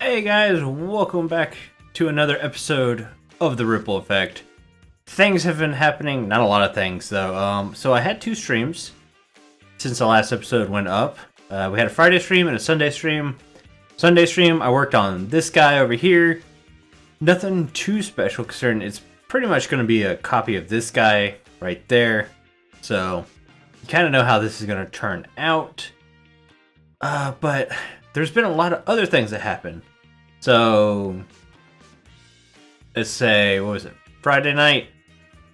Hey guys, welcome back to another episode of The Ripple Effect. Things have been happening, not a lot of things though. So I had two streams since the last episode went up. We had a Friday stream and a Sunday stream. Sunday stream, I worked on this guy over here. Nothing too special concerning. It's pretty much going to be a copy of this guy right there. So you kind of know how this is going to turn out. But there's been a lot of other things that happened. So, let's say, what was it? Friday night,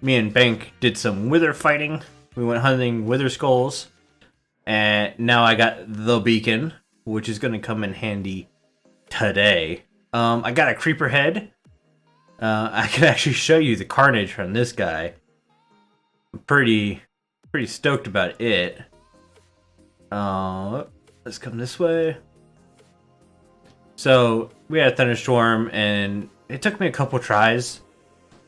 me and Bank did some wither fighting. We went hunting wither skulls. And now I got the beacon, which is going to come in handy today. I got a creeper head. I can actually show you the carnage from this guy. I'm pretty stoked about it. Let's come this way. So, we had a thunderstorm, and it took me a couple tries,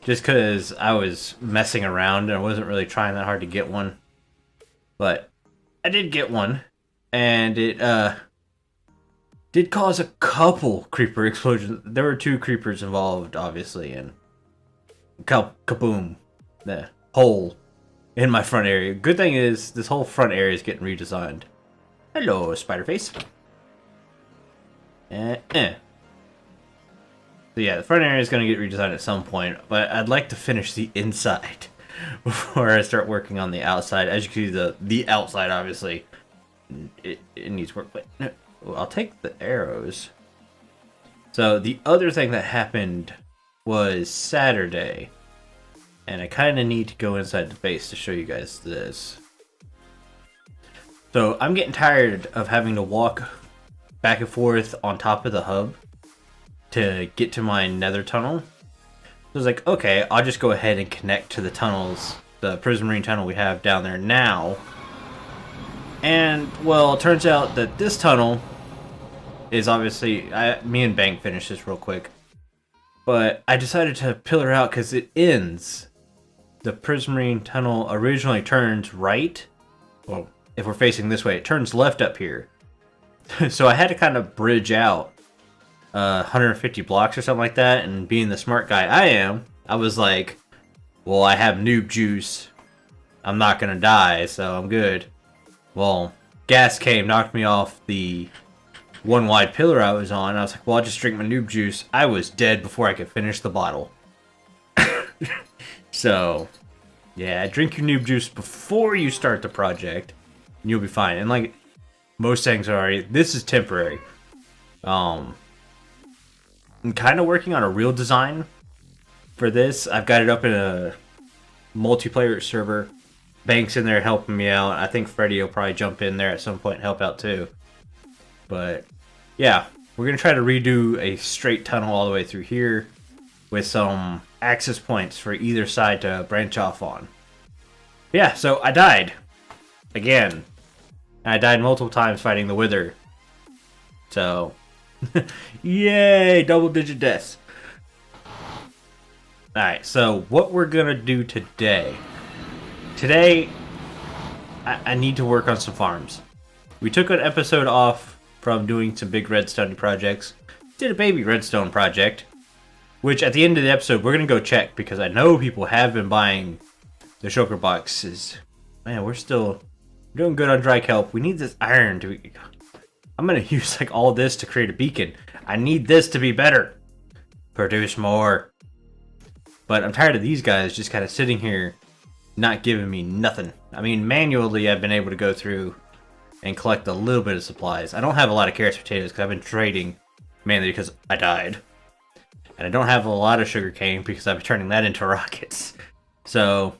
just because I was messing around, and I wasn't really trying that hard to get one. But, I did get one, and it, did cause a couple creeper explosions. There were two creepers involved, obviously, and kaboom, the hole in my front area. Good thing is, this whole front area is getting redesigned. Hello, spider face. So yeah, the front area is going to get redesigned at some point, but I'd like to finish the inside before I start working on the outside. As you can see, the outside, obviously, it needs work, but no, I'll take the arrows. So the other thing that happened was Saturday, and I kind of need to go inside the base to show you guys this. So I'm getting tired of having to walk back and forth on top of the hub to get to my nether tunnel. So I was like, okay, I'll just go ahead and connect to the tunnels, the prismarine tunnel we have down there now. And, well, it turns out that this tunnel is obviously, me and Bank finished this real quick, but I decided to pillar out because it ends. The prismarine tunnel originally turns right. Well, if we're facing this way, it turns left up here. So I had to kind of bridge out 150 blocks or something like that, and being the smart guy I am, I was like, well, I have noob juice. I'm not gonna die, so I'm good. Well, gas came, knocked me off the one wide pillar I was on. I was like, well, I'll just drink my noob juice. I was dead before I could finish the bottle. So, yeah, drink your noob juice before you start the project, and you'll be fine. And like most things are, this is temporary. I'm kind of working on a real design for this. I've got it up in a multiplayer server. Bank's in there helping me out. I think Freddy will probably jump in there at some point and help out too. But yeah, we're going to try to redo a straight tunnel all the way through here with some access points for either side to branch off on. Yeah, so I died. Again. I died multiple times fighting the Wither. So, yay, double-digit deaths. Alright, so what we're going to do today. Today, I need to work on some farms. We took an episode off from doing some big redstone projects. Did a baby redstone project, which at the end of the episode, we're going to go check, because I know people have been buying the shulker boxes. Man, we're still doing good on dry kelp. We need this iron to be... I'm going to use like all this to create a beacon. I need this to be better. Produce more. But I'm tired of these guys just kind of sitting here not giving me nothing. I mean, manually I've been able to go through and collect a little bit of supplies. I don't have a lot of carrots and potatoes because I've been trading mainly because I died. And I don't have a lot of sugar cane because I've been turning that into rockets. So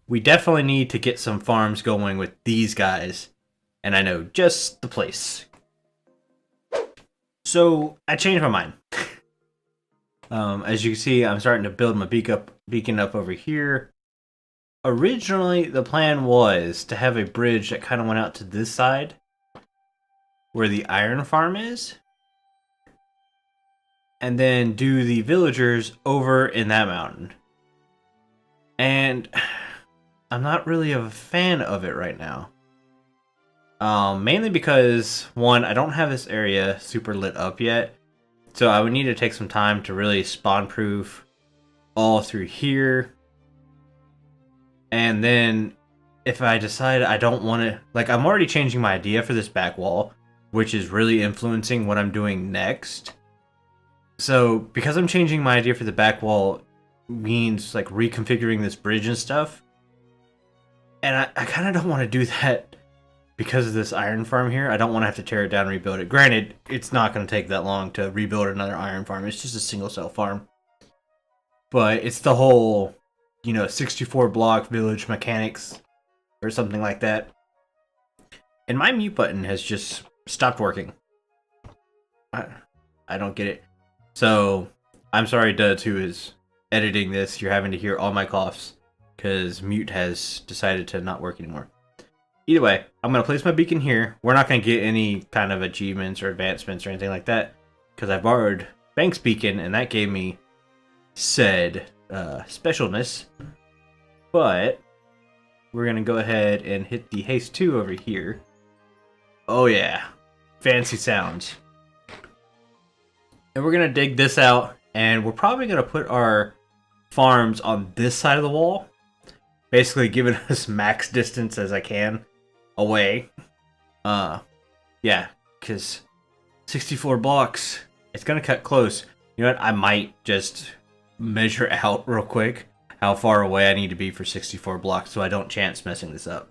we definitely need to get some farms going with these guys, and I know just the place. So I changed my mind. As you can see, I'm starting to build my beacon up over here. Originally, the plan was to have a bridge that kind of went out to this side, where the iron farm is, and then do the villagers over in that mountain. And I'm not really a fan of it right now. Mainly because, one, I don't have this area super lit up yet. So I would need to take some time to really spawn proof all through here. And then if I decide I don't want to, like, I'm already changing my idea for this back wall, which is really influencing what I'm doing next. So because I'm changing my idea for the back wall means like reconfiguring this bridge and stuff. And I kind of don't want to do that because of this iron farm here. I don't want to have to tear it down and rebuild it. Granted, it's not going to take that long to rebuild another iron farm. It's just a single cell farm. But it's the whole, 64 block village mechanics or something like that. And my mute button has just stopped working. I don't get it. So, I'm sorry, Duds, who is editing this. You're having to hear all my coughs because mute has decided to not work anymore. Either way, I'm going to place my beacon here. We're not going to get any kind of achievements or advancements or anything like that because I borrowed Bank's beacon and that gave me said specialness. But we're going to go ahead and hit the haste 2 over here. Oh yeah, fancy sounds. And we're going to dig this out and we're probably going to put our farms on this side of the wall. Basically giving us max distance as I can away. Yeah, because 64 blocks, it's going to cut close. You know what, I might just measure out real quick how far away I need to be for 64 blocks so I don't chance messing this up.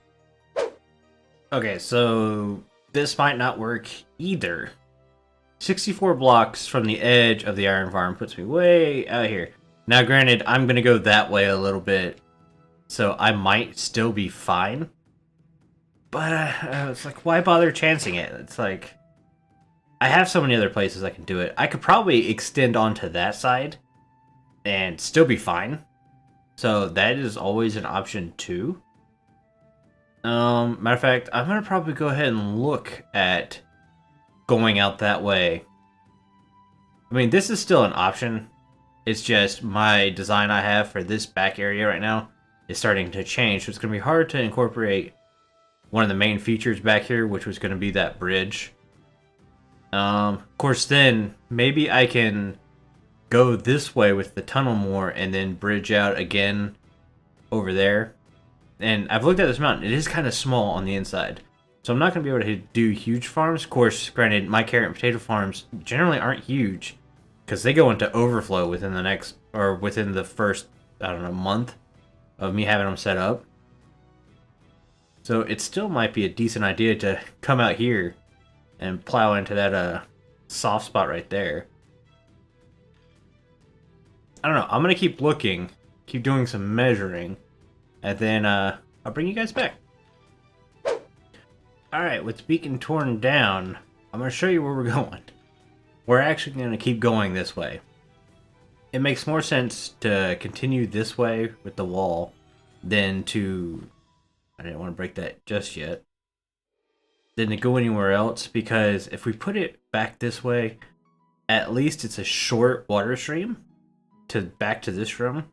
Okay, so this might not work either. 64 blocks from the edge of the iron farm puts me way out here. Now granted, I'm going to go that way a little bit, so I might still be fine. But it's like, why bother chancing it? It's like, I have so many other places I can do it. I could probably extend onto that side and still be fine. So that is always an option too. Matter of fact, I'm going to probably go ahead and look at going out that way. I mean, this is still an option. It's just my design I have for this back area right now is starting to change. So it's going to be hard to incorporate one of the main features back here, which was going to be that bridge. Of course, then maybe I can go this way with the tunnel more and then bridge out again over there. And I've looked at this mountain. It is kind of small on the inside. So I'm not going to be able to do huge farms. Of course, granted, my carrot and potato farms generally aren't huge because they go into overflow within the first, I don't know, month of me having them set up. So it still might be a decent idea to come out here and plow into that soft spot right there. I don't know. I'm going to keep looking, keep doing some measuring, and then I'll bring you guys back. Alright, with the beacon torn down, I'm going to show you where we're going. We're actually going to keep going this way. It makes more sense to continue this way with the wall than to... I didn't want to break that just yet. Than to go anywhere else, because if we put it back this way, at least it's a short water stream back to this room.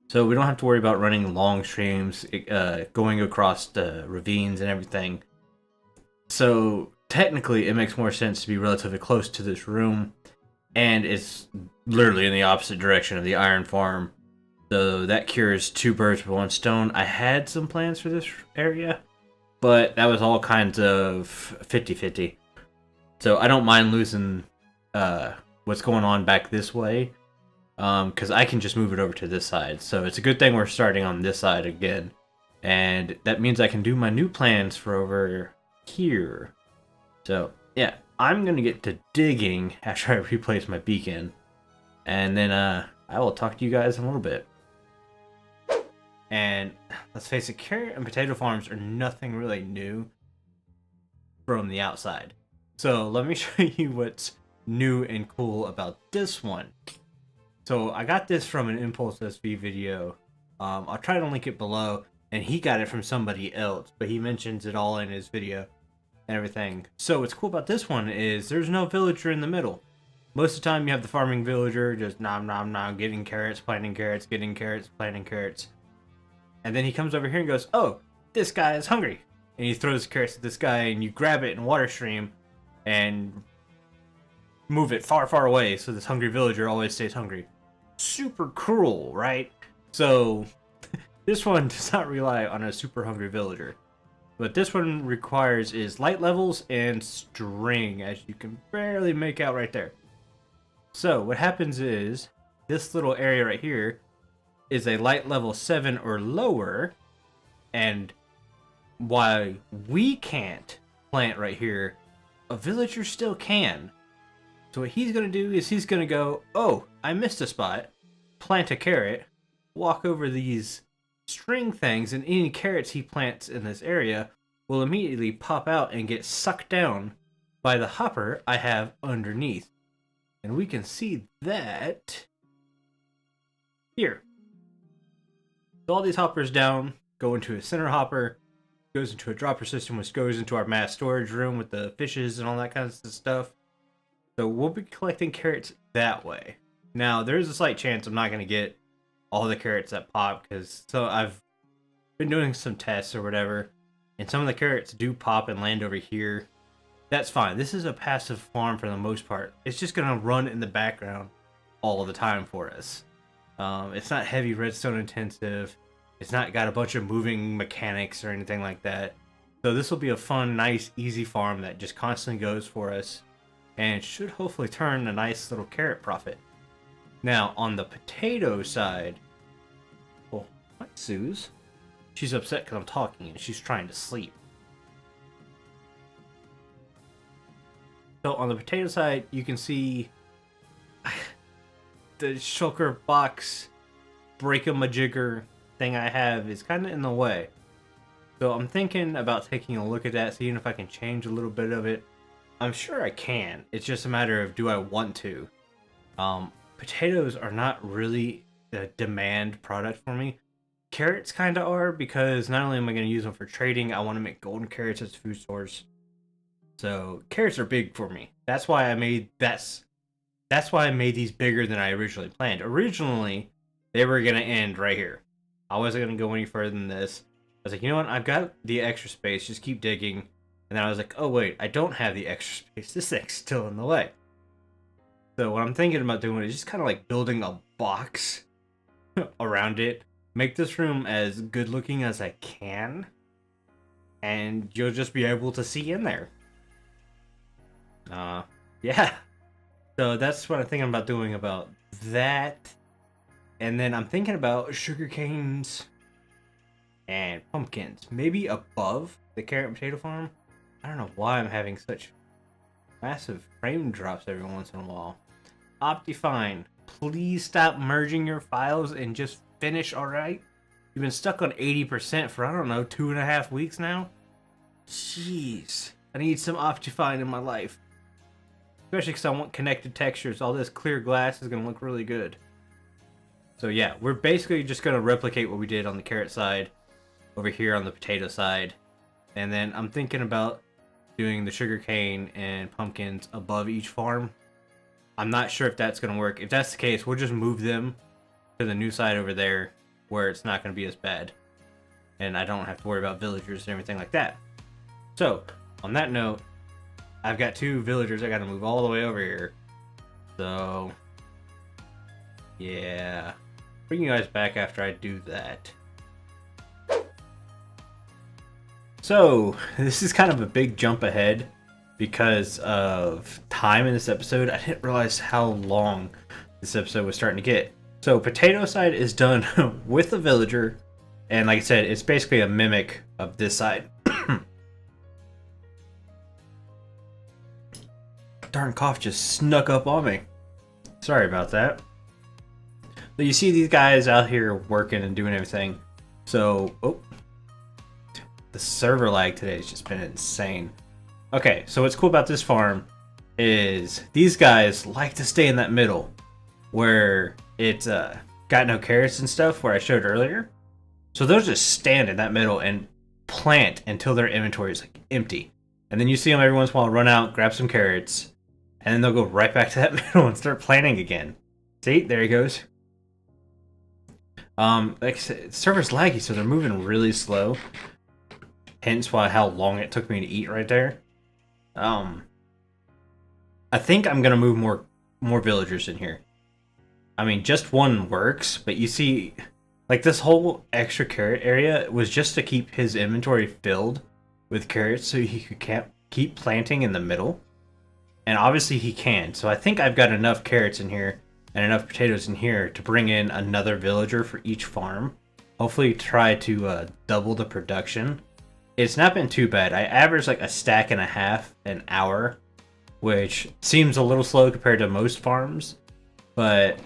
So we don't have to worry about running long streams, going across the ravines and everything. So technically it makes more sense to be relatively close to this room, and it's literally in the opposite direction of the iron farm. So that cures 2 birds with 1 stone. I had some plans for this area, but that was all kinds of 50-50. So I don't mind losing what's going on back this way, because I can just move it over to this side. So it's a good thing we're starting on this side again. And that means I can do my new plans for over here. So yeah, I'm going to get to digging after I replace my beacon. And then I will talk to you guys in a little bit. And let's face it, carrot and potato farms are nothing really new from the outside. So let me show you what's new and cool about this one. So I got this from an Impulse SV video. I'll try to link it below. And he got it from somebody else, but he mentions it all in his video and everything. So what's cool about this one is there's no villager in the middle. Most of the time you have the farming villager just nom nom nom, getting carrots, planting carrots, getting carrots, planting carrots. And then he comes over here and goes, oh, this guy is hungry. And he throws carrots at this guy and you grab it in water stream and move it far, far away so this hungry villager always stays hungry. Super cruel, right? So this one does not rely on a super hungry villager. What this one requires is light levels and string, as you can barely make out right there. So what happens is this little area right here is a light level 7 or lower, and why we can't plant right here, a villager still can. So what he's going to do is he's going to go, oh, I missed a spot, plant a carrot, walk over these string things, and any carrots he plants in this area will immediately pop out and get sucked down by the hopper I have underneath. And we can see that here. So all these hoppers down go into a center hopper, goes into a dropper system, which goes into our mass storage room with the fishes and all that kind of stuff. So we'll be collecting carrots that way. Now, there's a slight chance I'm not going to get all the carrots that pop, because I've been doing some tests or whatever, and some of the carrots do pop and land over here. That's fine. This is a passive farm for the most part. It's just going to run in the background all the time for us. It's not heavy redstone intensive. It's not got a bunch of moving mechanics or anything like that. So this will be a fun, nice, easy farm that just constantly goes for us, and should hopefully turn a nice little carrot profit. Now, on the potato side, oh, hi, Suze. She's upset because I'm talking and she's trying to sleep. So on the potato side, you can see the shulker box break-a-majigger thing I have is kind of in the way. So I'm thinking about taking a look at that, seeing if I can change a little bit of it. I'm sure I can. It's just a matter of, do I want to? Potatoes are not really a demand product for me. Carrots kind of are, because not only am I going to use them for trading, I want to make golden carrots as food source. So carrots are big for me. That's why I made these bigger than I originally planned. Originally, they were going to end right here. I wasn't going to go any further than this. I was like, you know what? I've got the extra space. Just keep digging. And then I was like, oh wait, I don't have the extra space. This thing's still in the way. So what I'm thinking about doing is just kind of like building a box around it. Make this room as good looking as I can. And you'll just be able to see in there. Yeah. So that's what I'm thinking about doing about that. And then I'm thinking about sugar canes and pumpkins. Maybe above the carrot and potato farm. I don't know why I'm having such massive frame drops every once in a while. Optifine, please stop merging your files and just finish, alright? You've been stuck on 80% for, I don't know, 2.5 weeks now? Jeez. I need some Optifine in my life. Especially because I want connected textures. All this clear glass is going to look really good. So yeah, we're basically just going to replicate what we did on the carrot side over here on the potato side. And then I'm thinking about doing the sugarcane and pumpkins above each farm. I'm not sure if that's going to work. If that's the case, we'll just move them to the new side over there where it's not going to be as bad. And I don't have to worry about villagers and everything like that. So, on that note, I've got 2 villagers I got to move all the way over here. So, yeah. Bring you guys back after I do that. So, this is kind of a big jump ahead because of time in this episode. I didn't realize how long this episode was starting to get. So, potato side is done with a villager, and like I said, it's basically a mimic of this side. Darn cough just snuck up on me. Sorry about that. So you see these guys out here working and doing everything. So, oh, the server lag today has just been insane. Okay, so what's cool about this farm is these guys like to stay in that middle where it's got no carrots and stuff, where I showed earlier. So they'll just stand in that middle and plant until their inventory is like empty. And then you see them every once in a while run out, grab some carrots, and then they'll go right back to that middle and start planting again. See, there he goes. Like I said, server's laggy, so they're moving really slow. Hence why how long it took me to eat right there. I think I'm gonna move more villagers in here. I mean, just one works, but you see, like this whole extra carrot area was just to keep his inventory filled with carrots, so he could keep planting in the middle. And obviously he can. So I think I've got enough carrots in here and enough potatoes in here to bring in another villager for each farm. Hopefully try to double the production. It's not been too bad. I average like a stack and a half an hour, which seems a little slow compared to most farms, but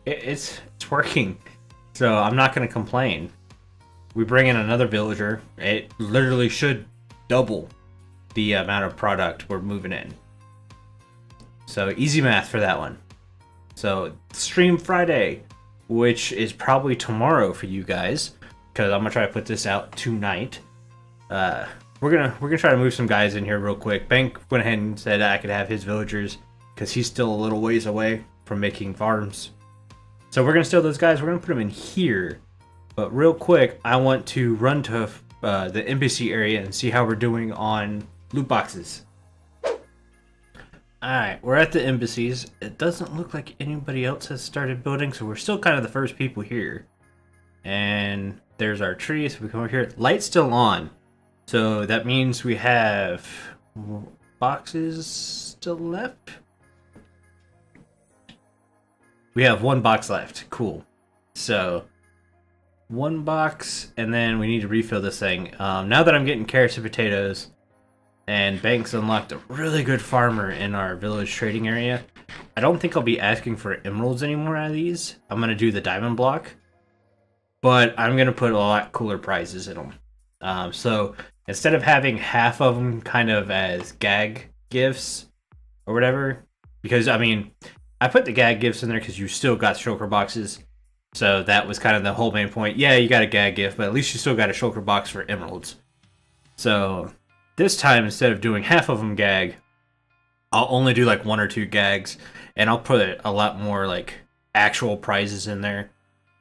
it's working. So I'm not going to complain. We bring in another villager. It literally should double the amount of product we're moving in. So easy math for that one. So stream Friday, which is probably tomorrow for you guys, because I'm gonna try to put this out tonight. We're gonna try to move some guys in here real quick. Bank went ahead and said I could have his villagers because he's still a little ways away from making farms. So we're gonna steal those guys. We're gonna put them in here. But real quick, I want to run to the embassy area and see how we're doing on loot boxes. Alright, we're at the embassies. It doesn't look like anybody else has started building, so we're still kind of the first people here. And there's our tree, so we come over here. Light's still on, so that means we have boxes still left. We have one box left. Cool. So, one box, and then we need to refill this thing. Now that I'm getting carrots and potatoes, and Banks unlocked a really good farmer in our village trading area, I don't think I'll be asking for emeralds anymore out of these. I'm going to do the diamond block, but I'm going to put a lot cooler prizes in them. So instead of having half of them kind of as gag gifts or whatever, because I mean, I put the gag gifts in there because you still got shulker boxes. So that was kind of the whole main point. Yeah, you got a gag gift, but at least you still got a shulker box for emeralds. So this time, instead of doing half of them gag, I'll only do like 1 or 2 gags, and I'll put a lot more like actual prizes in there.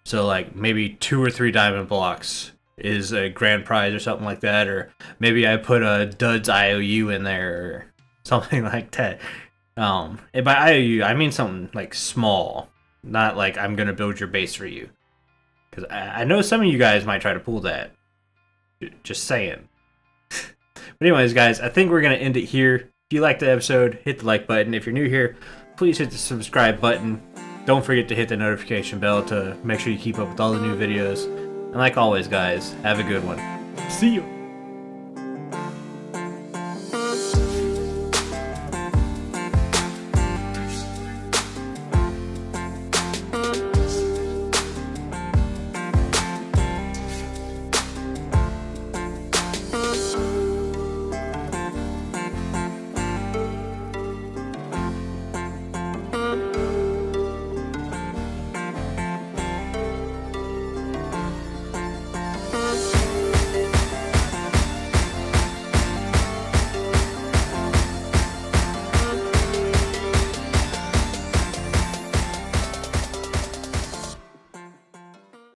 So like maybe 2 or 3 diamond blocks is a grand prize or something like that, or maybe I put a Duds IOU in there or something like that. And by IOU, I mean something like small, not like I'm gonna build your base for you, because I know some of you guys might try to pull that. Just saying. But anyways, guys, I think we're going to end it here. If you liked the episode, hit the like button. If you're new here, please hit the subscribe button. Don't forget to hit the notification bell to make sure you keep up with all the new videos. And like always, guys, have a good one. See you.